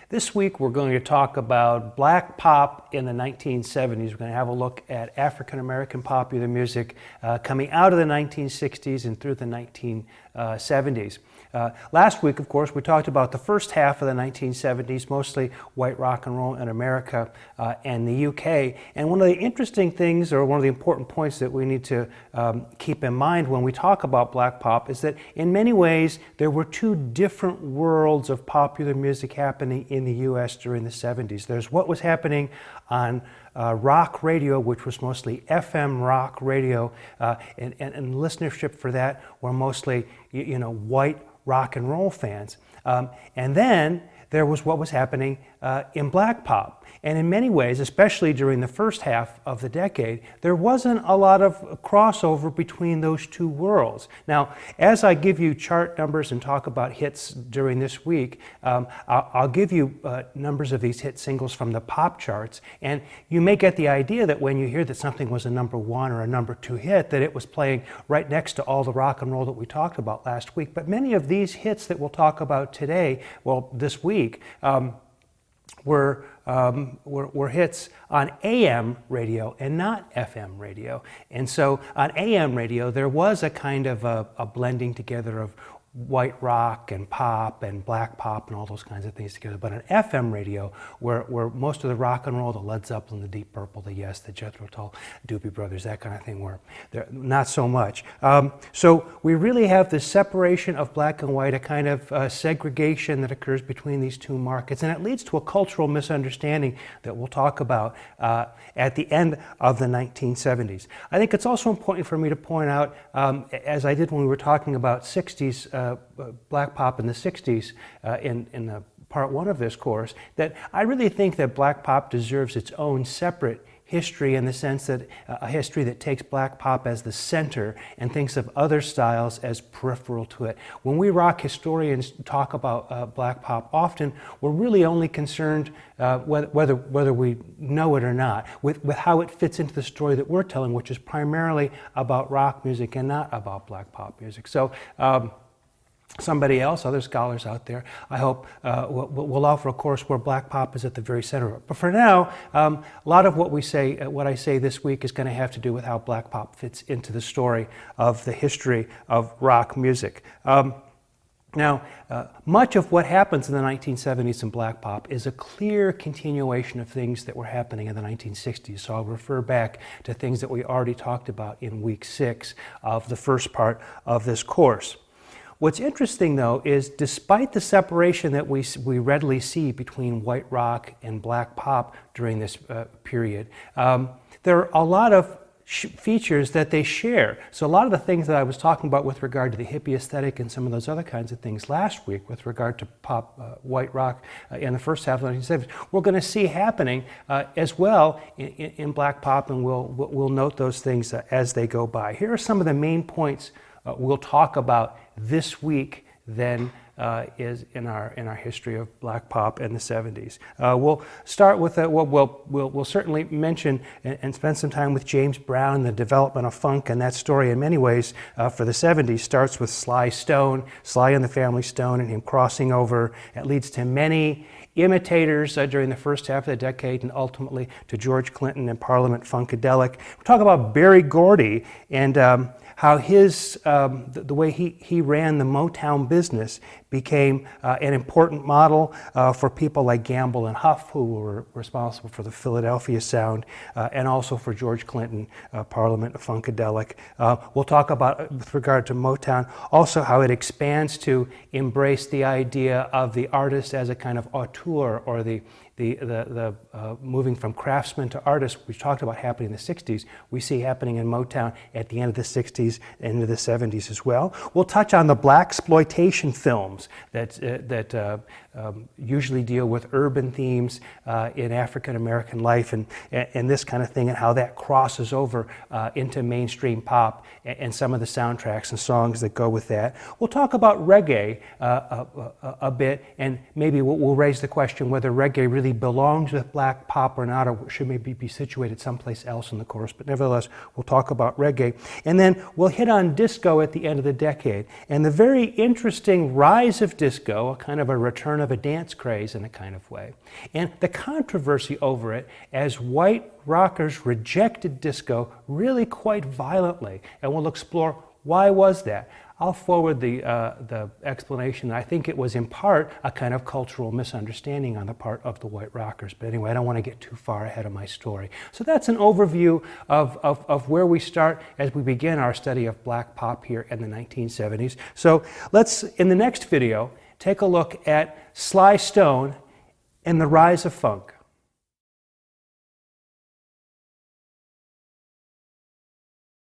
This week we're going to talk about black pop in the 1970s. We're going to have a look at African American popular music coming out of the 1960s and through the 1970s. Last week, of course, we talked about the first half of the 1970s, mostly white rock and roll in America and the UK. And one of the interesting things, or one of the important points that we need to keep in mind when we talk about black pop is that in many ways there were two different worlds of popular music happening in the US during the 70s. There's what was happening on rock radio, which was mostly FM rock radio, and listenership for that were mostly, white rock and roll fans. And then there was what was happening in black pop. And in many ways, especially during the first half of the decade, there wasn't a lot of crossover between those two worlds. Now, as I give you chart numbers and talk about hits during this week, I'll give you numbers of these hit singles from the pop charts, and you may get the idea that when you hear that something was a number one or a number two hit, that it was playing right next to all the rock and roll that we talked about last week. But many of these hits that we'll talk about today, this week, were hits on AM radio and not FM radio. And so on AM radio, there was a kind of a blending together of white rock and pop and black pop and all those kinds of things together. But on FM radio, where most of the rock and roll, the Led Zeppelin, the Deep Purple, the Yes, the Jethro Tull, Doobie Brothers, that kind of thing, were there, not so much. So we really have this separation of black and white, a kind of segregation that occurs between these two markets, and it leads to a cultural misunderstanding that we'll talk about at the end of the 1970s. I think it's also important for me to point out, as I did when we were talking about 60s black pop in the 60s in the part one of this course, that I really think that black pop deserves its own separate history, in the sense that a history that takes black pop as the center and thinks of other styles as peripheral to it. When we rock historians talk about black pop, often we're really only concerned, whether we know it or not, with how it fits into the story that we're telling, which is primarily about rock music and not about black pop music. So somebody else, other scholars out there, I hope will offer a course where black pop is at the very center of it. But for now, a lot of what I say this week is going to have to do with how black pop fits into the story of the history of rock music. Now, much of what happens in the 1970s in black pop is a clear continuation of things that were happening in the 1960s. So I'll refer back to things that we already talked about in week 6 of the first part of this course. What's interesting, though, is despite the separation that we readily see between white rock and black pop during this period, there are a lot of features that they share. So a lot of the things that I was talking about with regard to the hippie aesthetic and some of those other kinds of things last week with regard to pop, white rock in the first half of the 1970s, we're going to see happening as well in black pop, and we'll note those things as they go by. Here are some of the main points we'll talk about this week then is in our history of black pop in the 70s. We'll start with we'll certainly mention and spend some time with James Brown, the development of funk, and that story in many ways for the 70s starts with Sly and the Family Stone, and him crossing over. It leads to many imitators during the first half of the decade, and ultimately to George Clinton and Parliament Funkadelic. We'll talk about Berry Gordy and how the way he ran the Motown business became an important model for people like Gamble and Huff, who were responsible for the Philadelphia sound, and also for George Clinton, Parliament Funkadelic. We'll talk about, with regard to Motown, also how it expands to embrace the idea of the artist as a kind of auteur, or the moving from craftsman to artist, we talked about happening in the 60s, we see happening in Motown at the end of the 60s and into the 70s as well. We'll touch on the blaxploitation films that usually deal with urban themes in African American life and this kind of thing, and how that crosses over into mainstream pop and some of the soundtracks and songs that go with that. We'll talk about reggae a bit, and maybe we'll raise the question whether reggae really belongs with black pop or not, or should maybe be situated someplace else in the course. But nevertheless, we'll talk about reggae. And then we'll hit on disco at the end of the decade, and the very interesting rise of disco, a kind of a return of of a dance craze in a kind of way. And the controversy over it, as white rockers rejected disco really quite violently, and we'll explore why was that. I'll forward the explanation. I think it was in part a kind of cultural misunderstanding on the part of the white rockers. But anyway, I don't want to get too far ahead of my story. So that's an overview of where we start as we begin our study of black pop here in the 1970s. So let's, in the next video, take a look at Sly Stone and the rise of funk.